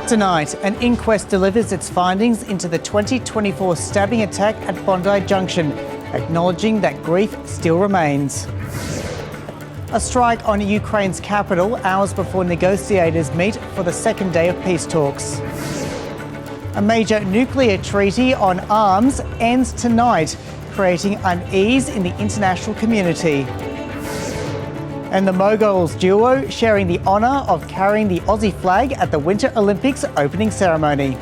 Tonight, an inquest delivers its findings into the 2024 stabbing attack at Bondi Junction, acknowledging that grief still remains. A strike on Ukraine's capital hours before negotiators meet for the second day of peace talks. A major nuclear treaty on arms ends tonight, creating unease in the international community. And the Moguls duo sharing the honour of carrying the Aussie flag at the Winter Olympics opening ceremony.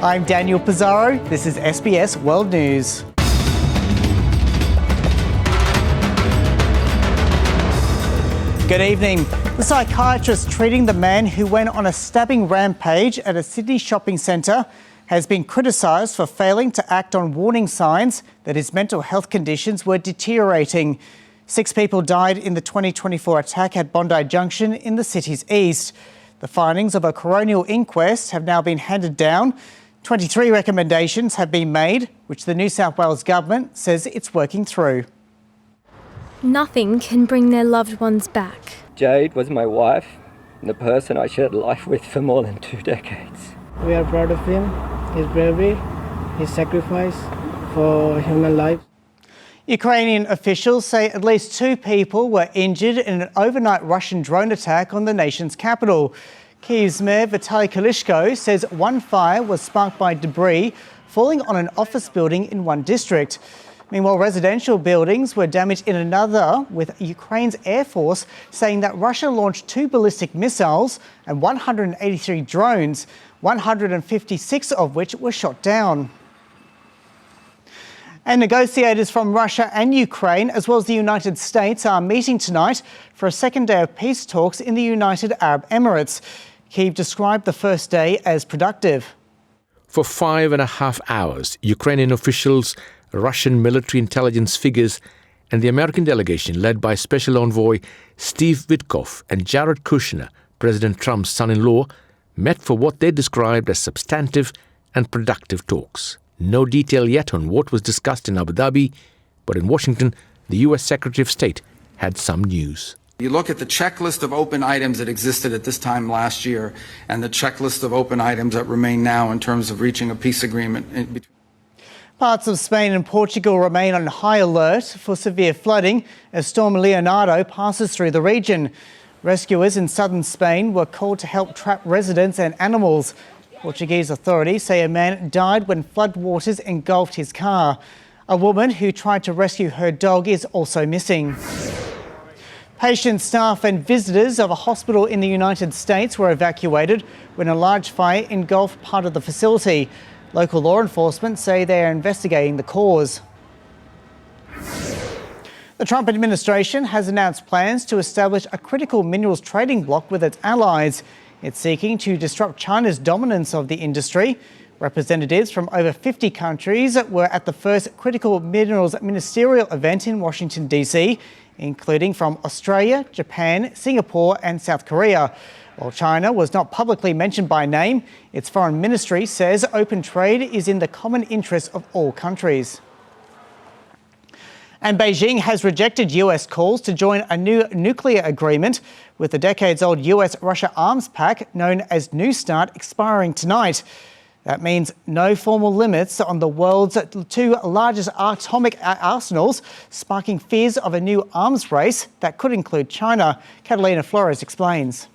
I'm Daniel Pizarro, this is SBS World News. Good evening. The psychiatrist treating the man who went on a stabbing rampage at a Sydney shopping centre has been criticised for failing to act on warning signs that his mental health conditions were deteriorating. 6 people died in the 2024 attack at Bondi Junction in the city's east. The findings of a coronial inquest have now been handed down. 23 recommendations have been made, which the New South Wales government says it's working through. Nothing can bring their loved ones back. Jade was my wife, the person I shared life with for more than 2 decades. We are proud of him, his bravery, his sacrifice for human life. Ukrainian officials say at least 2 people were injured in an overnight Russian drone attack on the nation's capital. Kyiv's Mayor Vitaly Klitschko says one fire was sparked by debris falling on an office building in one district. Meanwhile, residential buildings were damaged in another, with Ukraine's Air Force saying that Russia launched 2 ballistic missiles and 183 drones, 156 of which were shot down. And negotiators from Russia and Ukraine, as well as the United States, are meeting tonight for a second day of peace talks in the United Arab Emirates. Kyiv described the first day as productive. For 5.5 hours, Ukrainian officials, Russian military intelligence figures, and the American delegation led by Special Envoy Steve Witkoff and Jared Kushner, President Trump's son-in-law, met for what they described as substantive and productive talks. No detail yet on what was discussed in Abu Dhabi, but in Washington, the US Secretary of State had some news. You look at the checklist of open items that existed at this time last year and the checklist of open items that remain now in terms of reaching a peace agreement. Parts of Spain and Portugal remain on high alert for severe flooding as Storm Leonardo passes through the region. Rescuers in southern Spain were called to help trapped residents and animals. Portuguese authorities say a man died when floodwaters engulfed his car. A woman who tried to rescue her dog is also missing. Patients, staff and visitors of a hospital in the United States were evacuated when a large fire engulfed part of the facility. Local law enforcement say they are investigating the cause. The Trump administration has announced plans to establish a critical minerals trading bloc with its allies. It's seeking to disrupt China's dominance of the industry. Representatives from over 50 countries were at the first critical minerals ministerial event in Washington, D.C., including from Australia, Japan, Singapore and South Korea. While China was not publicly mentioned by name, its foreign ministry says open trade is in the common interest of all countries. And Beijing has rejected US calls to join a new nuclear agreement with the decades-old US-Russia arms pact known as New START expiring tonight. That means no formal limits on the world's 2 largest atomic arsenals, sparking fears of a new arms race that could include China. Catalina Flores explains.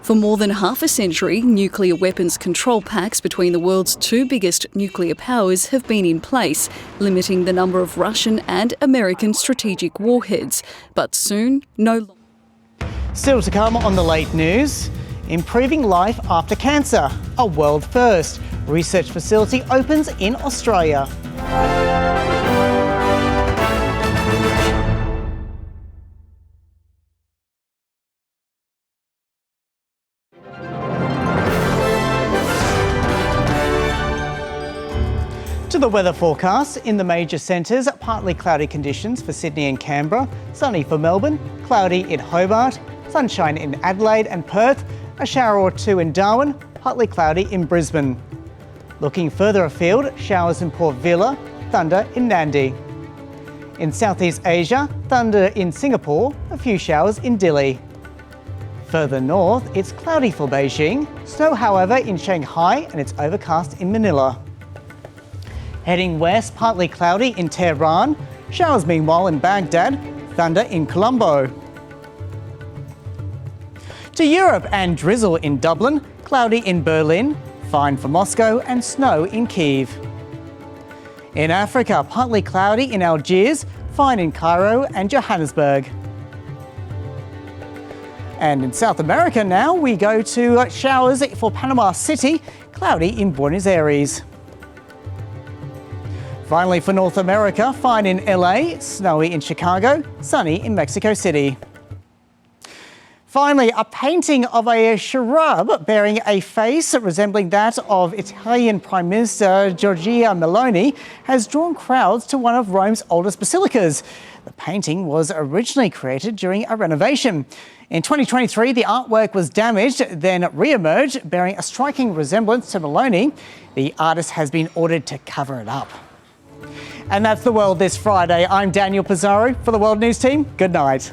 For more than half a century, nuclear weapons control pacts between the world's 2 biggest nuclear powers have been in place, limiting the number of Russian and American strategic warheads. But soon, no longer. Still to come on the late news, improving life after cancer, a world first. Research facility opens in Australia. To the weather forecast, in the major centres, partly cloudy conditions for Sydney and Canberra, sunny for Melbourne, cloudy in Hobart, sunshine in Adelaide and Perth, a shower or 2 in Darwin, partly cloudy in Brisbane. Looking further afield, showers in Port Vila, thunder in Nadi. In Southeast Asia, thunder in Singapore, a few showers in Dili. Further north, it's cloudy for Beijing. Snow, however, in Shanghai, and it's overcast in Manila. Heading west, partly cloudy in Tehran. Showers meanwhile in Baghdad. Thunder in Colombo. To Europe, and drizzle in Dublin. Cloudy in Berlin. Fine for Moscow, and snow in Kyiv. In Africa, partly cloudy in Algiers. Fine in Cairo and Johannesburg. And in South America now, we go to showers for Panama City, cloudy in Buenos Aires. Finally for North America, fine in LA, snowy in Chicago, sunny in Mexico City. Finally, a painting of a shrub bearing a face resembling that of Italian Prime Minister Giorgia Meloni has drawn crowds to one of Rome's oldest basilicas. The painting was originally created during a renovation. In 2023, the artwork was damaged, then re-emerged, bearing a striking resemblance to Meloni. The artist has been ordered to cover it up. And that's The World this Friday. I'm Daniel Pizarro for the World News Team. Good night.